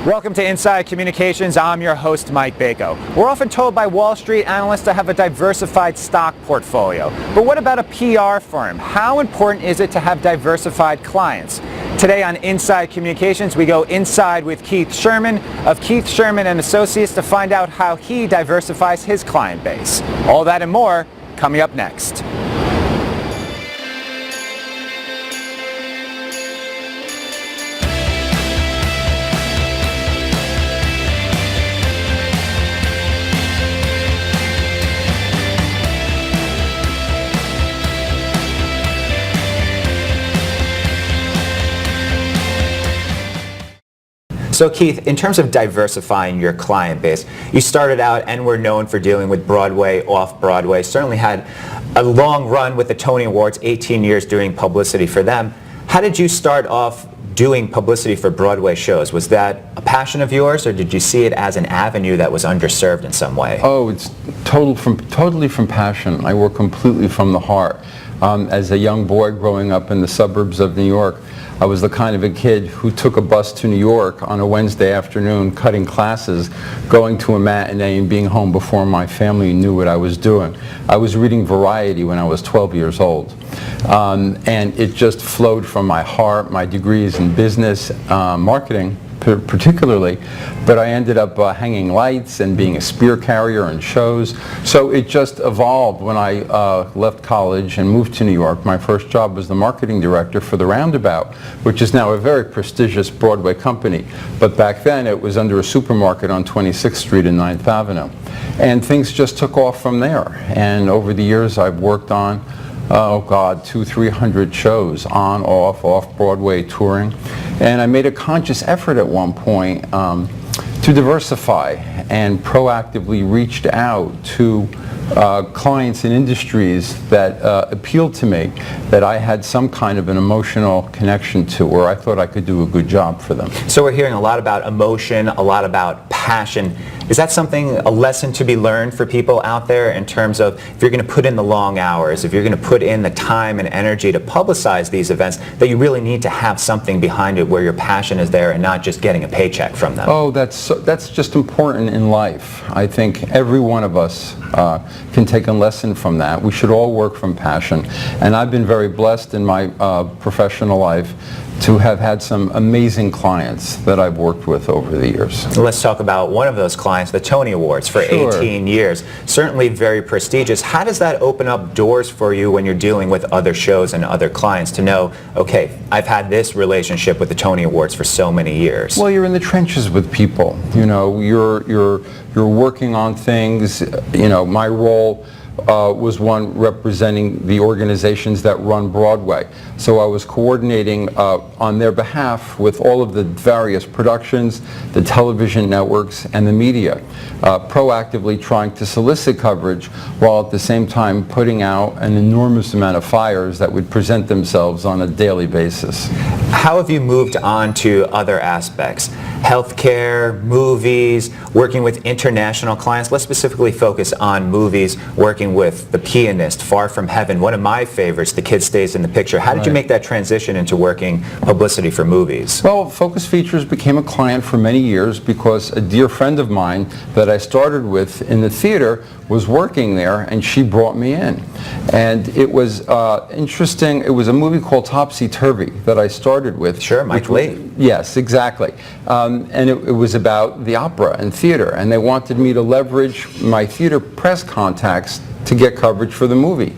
Welcome to Inside Communications. I'm your host, Mike Bako. We're often told by Wall Street analysts to have a diversified stock portfolio. But what about a PR firm? How important is it to have diversified clients? Today on Inside Communications, we go inside with Keith Sherman of Keith Sherman and Associates to find out how he diversifies his client base. All that and more coming up next. So Keith, in terms of diversifying your client base, you started out and were known for dealing with Broadway, off-Broadway, certainly had a long run with the Tony Awards, 18 years doing publicity for them. How did you start off doing publicity for Broadway shows? Was that a passion of yours, or did you see it as an avenue that was underserved in some way? Oh, it's totally from passion. I work completely from the heart. As a young boy growing up in the suburbs of New York, I was the kind of a kid who took a bus to New York on a Wednesday afternoon, cutting classes, going to a matinee and being home before my family knew what I was doing. I was reading Variety when I was 12 years old. And it just flowed from my heart, my degrees in business, marketing particularly, but I ended up hanging lights and being a spear carrier in shows. So it just evolved when I left college and moved to New York. My first job was the marketing director for the Roundabout, which is now a very prestigious Broadway company. But back then it was under a supermarket on 26th Street and 9th Avenue. And things just took off from there. And over the years I've worked on 200-300 shows on, off Broadway touring. And I made a conscious effort at one point to diversify and proactively reached out to clients in industries that appealed to me, that I had some kind of an emotional connection to, or I thought I could do a good job for them. So we're hearing a lot about emotion, a lot about passion. Is that something, a lesson to be learned for people out there in terms of if you're going to put in the long hours, if you're going to put in the time and energy to publicize these events, that you really need to have something behind it where your passion is there and not just getting a paycheck from them? Oh, that's just important in life. I think every one of us can take a lesson from that. We should all work from passion. And I've been very blessed in my professional life to have had some amazing clients that I've worked with over the years. Let's talk about one of those clients, the Tony Awards, for 18 years. Certainly very prestigious. How does that open up doors for you when you're dealing with other shows and other clients to know, okay, I've had this relationship with the Tony Awards for so many years? Well, you're in the trenches with people. You know, you're working on things. You know, my role was one representing the organizations that run Broadway. So I was coordinating on their behalf with all of the various productions, the television networks, and the media, proactively trying to solicit coverage while at the same time putting out an enormous amount of fires that would present themselves on a daily basis. How have you moved on to other aspects? Healthcare, movies, working with international clients. Let's specifically focus on movies, working with The Pianist, Far From Heaven, one of my favorites, The Kid Stays in the Picture. How did you make that transition into working publicity for movies? Well, Focus Features became a client for many years because a dear friend of mine that I started with in the theater was working there, and she brought me in. And it was interesting. It was a movie called Topsy Turvy that I started with. Sure, Mike Lee. Yes, exactly. And it was about the opera and theater, and they wanted me to leverage my theater press contacts to get coverage for the movie.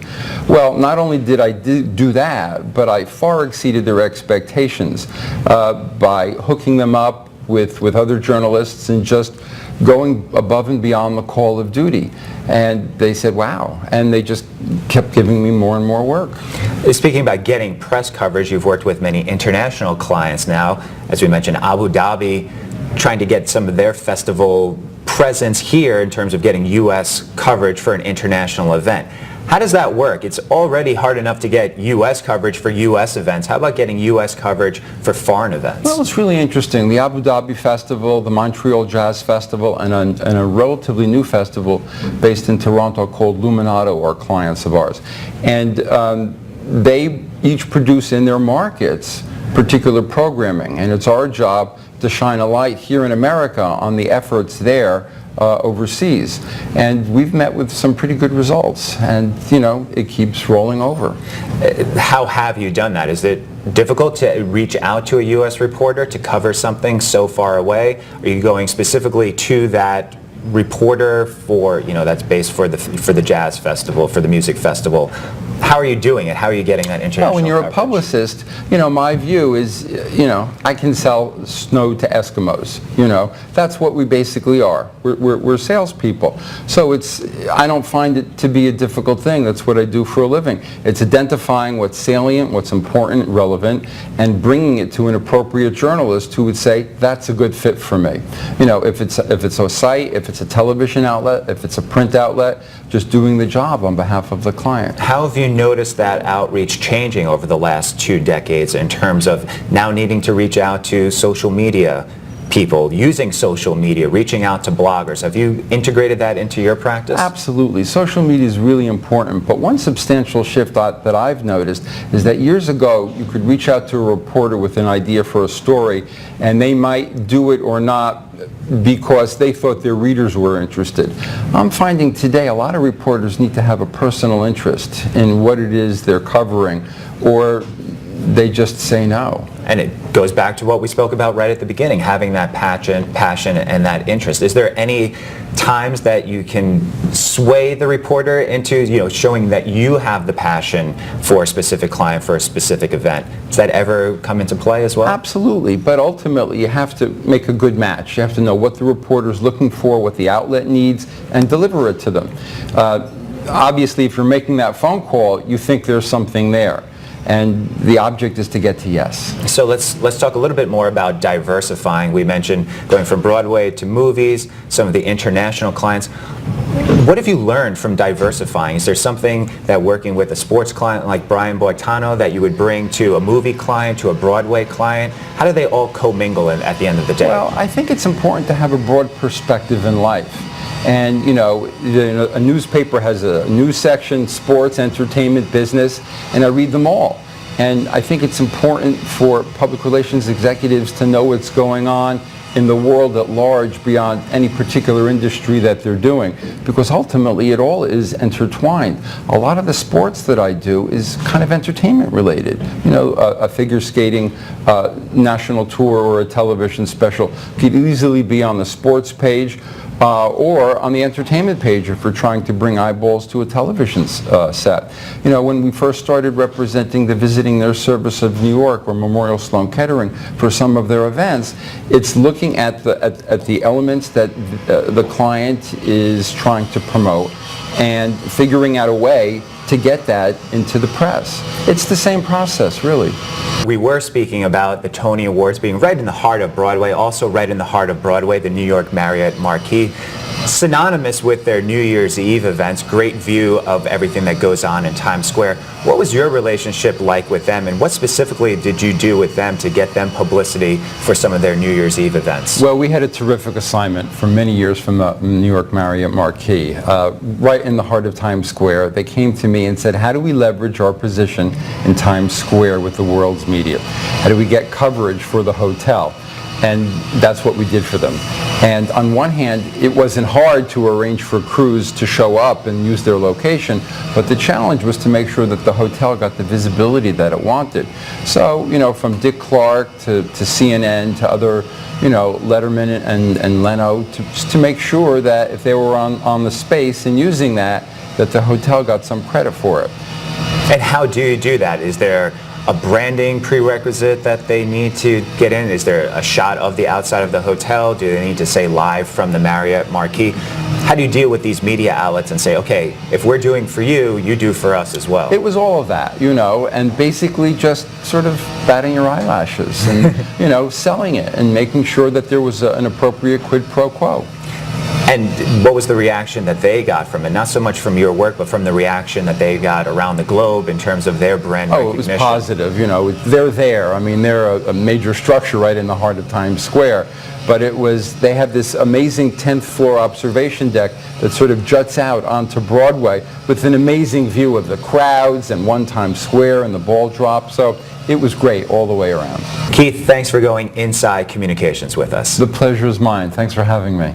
Well, not only did I do that, but I far exceeded their expectations by hooking them up with other journalists and just going above and beyond the call of duty. And they said, wow. And they just kept giving me more and more work. Speaking about getting press coverage, you've worked with many international clients now. As we mentioned, Abu Dhabi, trying to get some of their festival presence here in terms of getting U.S. coverage for an international event. How does that work? It's already hard enough to get U.S. coverage for U.S. events. How about getting U.S. coverage for foreign events? Well, it's really interesting. The Abu Dhabi Festival, the Montreal Jazz Festival, and a relatively new festival based in Toronto called Luminato are clients of ours. And they each produce in their markets particular programming, and it's our job to shine a light here in America on the efforts there overseas. And we've met with some pretty good results, and it keeps rolling over. How have you done that? Is it difficult to reach out to a U.S. reporter to cover something so far away? Are you going specifically to that reporter for, that's based for the jazz festival, for the music festival? How are you doing it? How are you getting that international Well, when you're coverage? a publicist, my view is, I can sell snow to Eskimos. That's what we basically are. We're salespeople. So I don't find it to be a difficult thing. That's what I do for a living. It's identifying what's salient, what's important, relevant, and bringing it to an appropriate journalist who would say, that's a good fit for me. If it's a site, if it's a television outlet, if it's a print outlet, just doing the job on behalf of the client. How have you noticed that outreach changing over the last 2 decades in terms of now needing to reach out to social media people, using social media, reaching out to bloggers? Have you integrated that into your practice? Absolutely. Social media is really important, but one substantial shift that I've noticed is that years ago you could reach out to a reporter with an idea for a story, and they might do it or not because they thought their readers were interested. I'm finding today a lot of reporters need to have a personal interest in what it is they're covering, or they just say no. And it goes back to what we spoke about right at the beginning, having that passion and that interest. Is there any times that you can sway the reporter into, showing that you have the passion for a specific client, for a specific event? Does that ever come into play as well? Absolutely, but ultimately you have to make a good match. You have to know what the reporter's looking for, what the outlet needs, and deliver it to them. Obviously, if you're making that phone call, you think there's something there. And the object is to get to yes. So let's talk a little bit more about diversifying. We mentioned going from Broadway to movies, some of the international clients. What have you learned from diversifying? Is there something that working with a sports client like Brian Boitano that you would bring to a movie client, to a Broadway client? How do they all commingle at the end of the day? Well, I think it's important to have a broad perspective in life. And a newspaper has a news section, sports, entertainment, business, and I read them all. And I think it's important for public relations executives to know what's going on in the world at large beyond any particular industry that they're doing, because ultimately it all is intertwined. A lot of the sports that I do is kind of entertainment related. A figure skating national tour or a television special could easily be on the sports page or on the entertainment page if we're trying to bring eyeballs to a television set. When we first started representing the Visiting Nurse Service of New York or Memorial Sloan Kettering for some of their events, it's looking at the elements that the client is trying to promote and figuring out a way to get that into the press. It's the same process, really. We were speaking about the Tony Awards being right in the heart of Broadway, also right in the heart of Broadway, the New York Marriott Marquis. Synonymous with their New Year's Eve events, great view of everything that goes on in Times Square. What was your relationship like with them, and what specifically did you do with them to get them publicity for some of their New Year's Eve events? Well, we had a terrific assignment for many years from the New York Marriott Marquis, right in the heart of Times Square. They came to me and said, how do we leverage our position in Times Square with the world's media? How do we get coverage for the hotel? And that's what we did for them. And on one hand, it wasn't hard to arrange for crews to show up and use their location, but the challenge was to make sure that the hotel got the visibility that it wanted. So, from Dick Clark to CNN to other, Letterman and Leno, to make sure that if they were on the space and using that the hotel got some credit for it. And how do you do that? Is there a branding prerequisite that they need to get in? Is there a shot of the outside of the hotel? Do they need to say live from the Marriott Marquis? How do you deal with these media outlets and say, okay, if we're doing for you, you do for us as well? It was all of that, and basically just sort of batting your eyelashes and, selling it and making sure that there was an appropriate quid pro quo. And what was the reaction that they got from it? Not so much from your work, but from the reaction that they got around the globe in terms of their brand recognition. It was positive. You know, they're there. I mean, they're a major structure right in the heart of Times Square. But they have this amazing 10th floor observation deck that sort of juts out onto Broadway with an amazing view of the crowds and One Times Square and the ball drop. So it was great all the way around. Keith, thanks for going inside communications with us. The pleasure is mine. Thanks for having me.